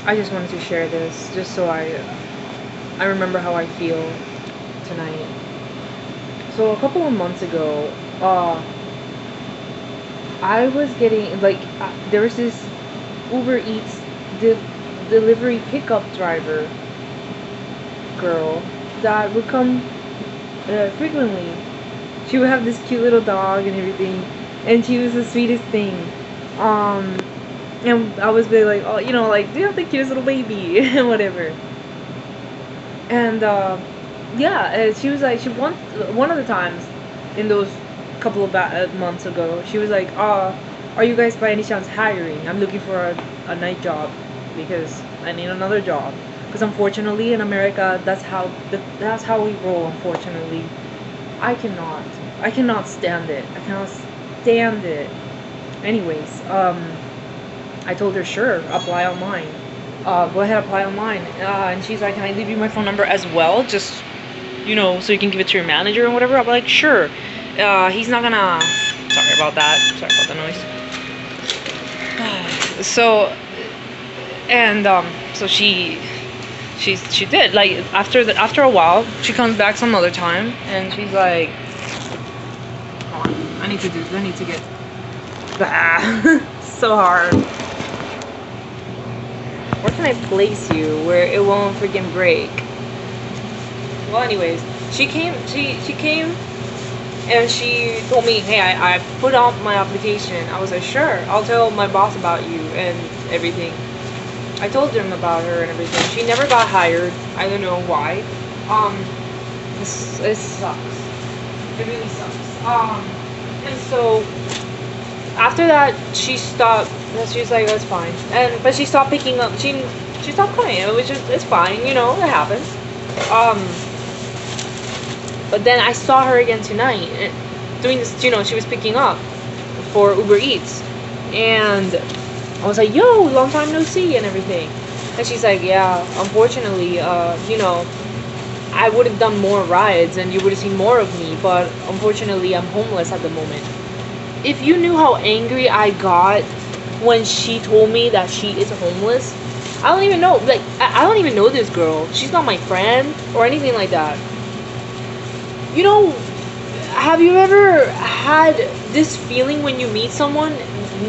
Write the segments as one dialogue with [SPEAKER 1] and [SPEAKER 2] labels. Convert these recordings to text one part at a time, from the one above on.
[SPEAKER 1] I just wanted to share this just so I remember how I feel tonight. So a couple of months ago, I was getting like there was this Uber Eats delivery pickup driver girl that would come frequently. She would have this cute little dog and everything, and she was the sweetest thing. Um, and I was really like, oh, like, do you have the cutest little baby and whatever. And yeah, she was like, she one of the times in those couple of months ago, she was like, are you guys by any chance hiring? I'm looking for a night job because I need another job. Because unfortunately in America, that's how we roll. Unfortunately, I cannot, I cannot stand it. I cannot stand it. Anyways, I told her, sure, apply online. Go ahead, apply online. And she's like, can I leave you my phone number as well? Just, so you can give it to your manager and whatever. I'm like, sure. He's not gonna. Sorry about that. Sorry about the noise. So, and so she did. Like after a while, she comes back some other time, and she's like, hold on, I need to get. So hard. Where can I place you where it won't freaking break? Well, anyways, she came, and she told me, hey, I put out my application. I was like, sure, I'll tell my boss about you and everything. I told them about her and everything. She never got hired. I don't know why. It sucks. It really sucks. And so after that, she stopped. She was like, that's fine. But she stopped picking up. She stopped coming. It was just, it's fine. It happens. But then I saw her again tonight doing this. She was picking up for Uber Eats, and I was like, yo, long time no see and everything. And she's like, yeah, unfortunately, I would have done more rides and you would have seen more of me, but unfortunately I'm homeless at the moment. If you knew how angry I got when she told me that she is homeless, I don't even know. Like, I don't even know this girl. She's not my friend or anything like that. Have you ever had this feeling when you meet someone,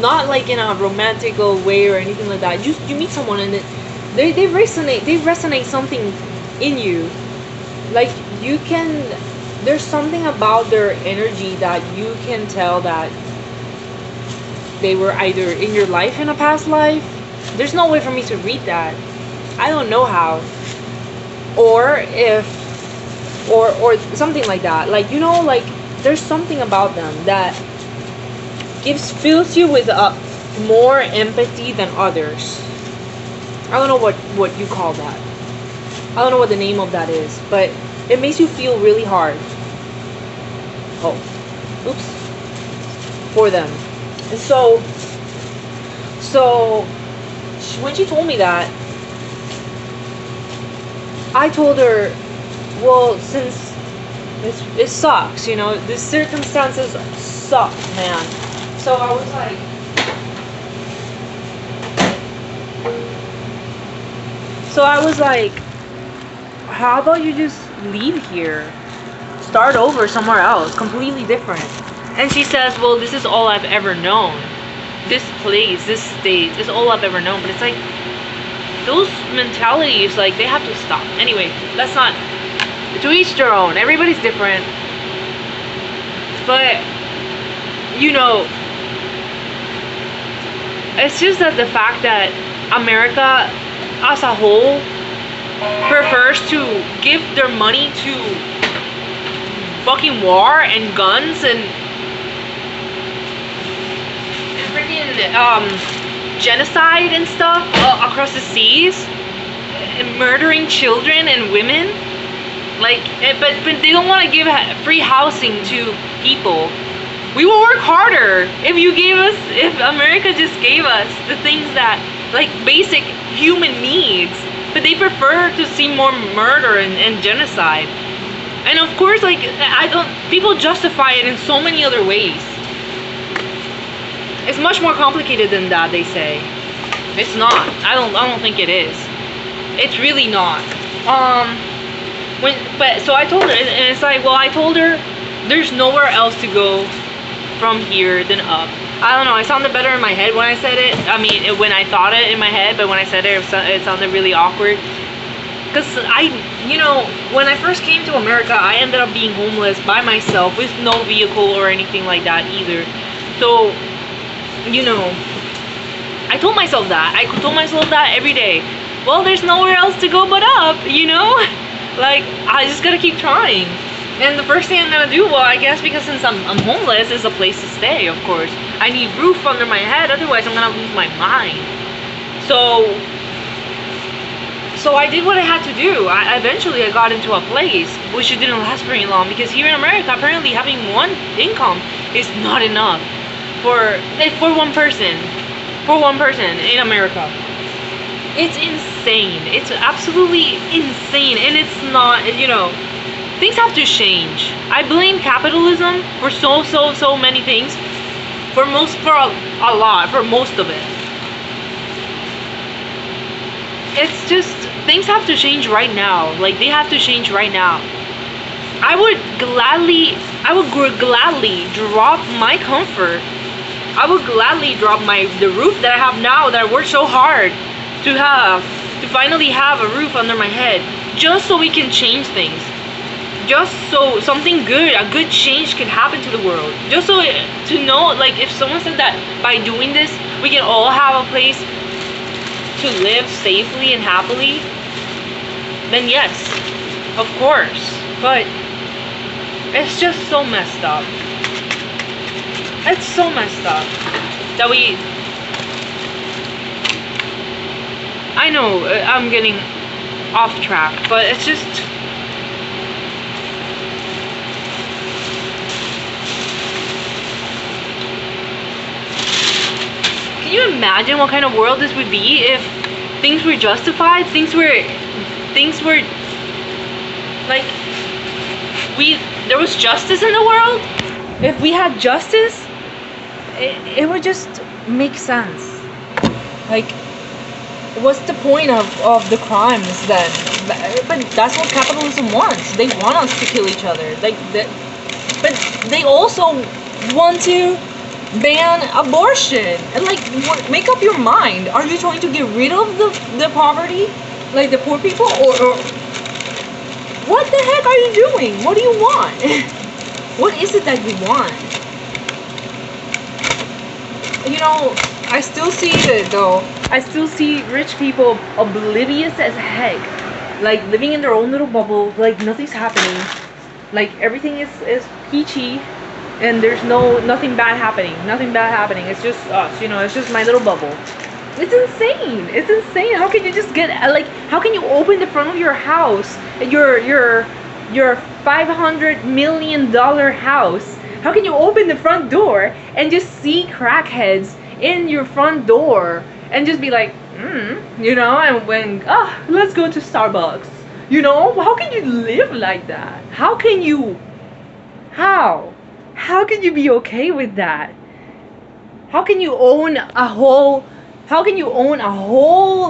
[SPEAKER 1] not like in a romantical way or anything like that? You meet someone and they resonate something in you. Like, there's something about their energy that you can tell that they were either in your life in a past life. There's no way for me to read that. I don't know how. Or something like that. Like, like there's something about them that fills you with more empathy than others. I don't know what you call that. I don't know what the name of that is, but it makes you feel really hard. Oh, oops. For them. And so when she told me that, I told her, well, since it sucks, the circumstances suck, man. So I was like, how about you just leave here? Start over somewhere else, completely different. And she says, well, this is all I've ever known. This place, this state is all I've ever known. But it's like, those mentalities, like, they have to stop. Anyway, let's not, to each their own. Everybody's different. But, it's just that the fact that America as a whole prefers to give their money to fucking war and guns and freaking genocide and stuff across the seas, and murdering children and women. Like, but they don't want to give free housing to people. We will work harder if America just gave us the things that, like, basic human needs. But they prefer to see more murder and genocide. And of course, like, people justify it in so many other ways. It's much more complicated than that, they say. It's not. I don't think it is. It's really not. So I told her, and it's like, well, I told her there's nowhere else to go from here than up. I don't know, it sounded better in my head when I said it. I mean, when I thought it in my head, but when I said it, it sounded really awkward. Because when I first came to America, I ended up being homeless by myself with no vehicle or anything like that either. So, I told myself that. I told myself that every day. Well, there's nowhere else to go but up, Like, I just gotta keep trying. And the first thing I'm gonna do, well, I guess because since I'm homeless, is a place to stay, of course. I need roof under my head, otherwise I'm gonna lose my mind. So I did what I had to do. Eventually I got into a place, which it didn't last very long, because here in America, apparently having one income is not enough for one person. For one person in America. It's insane. It's absolutely insane. And it's not, things have to change. I blame capitalism for so many things. For most of it. It's just, things have to change right now. Like, they have to change right now. I would gladly drop my comfort. I would gladly drop the roof that I have now, that I worked so hard to finally have a roof under my head, just so we can change things. Just so something good, a good change can happen to the world. Just so to know, like, if someone said that by doing this, we can all have a place to live safely and happily, then yes, of course. But it's just so messed up. It's so messed up that I know I'm getting off track, but it's just, can you imagine what kind of world this would be if things were justified, things were like, there was justice in the world? If we had justice, it would just make sense. Like, what's the point of the crimes then? But that's what capitalism wants. They want us to kill each other. But they also want to ban abortion. And like, make up your mind. Are you trying to get rid of the poverty? Like the poor people? Or what the heck are you doing? What do you want? What is it that you want? I still see it though. I still see rich people oblivious as heck. Like, living in their own little bubble, like nothing's happening. Like, everything is peachy, and there's nothing bad happening. Nothing bad happening. It's just us, it's just my little bubble. It's insane. It's insane. How can you just how can you open the front of your house, your $500 million house? How can you open the front door and just see crackheads in your front door and just be like, and when, let's go to Starbucks. How can you live like that? How can you be okay with that? How can you own a whole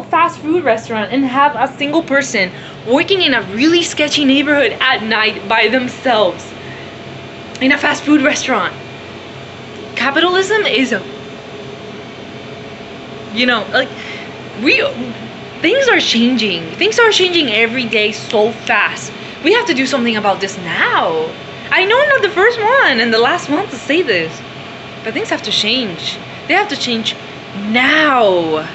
[SPEAKER 1] fast food restaurant and have a single person working in a really sketchy neighborhood at night by themselves in a fast food restaurant? Capitalism is, things are changing. Things are changing every day so fast. We have to do something about this now. I know I'm not the first one and the last one to say this, but things have to change. They have to change now.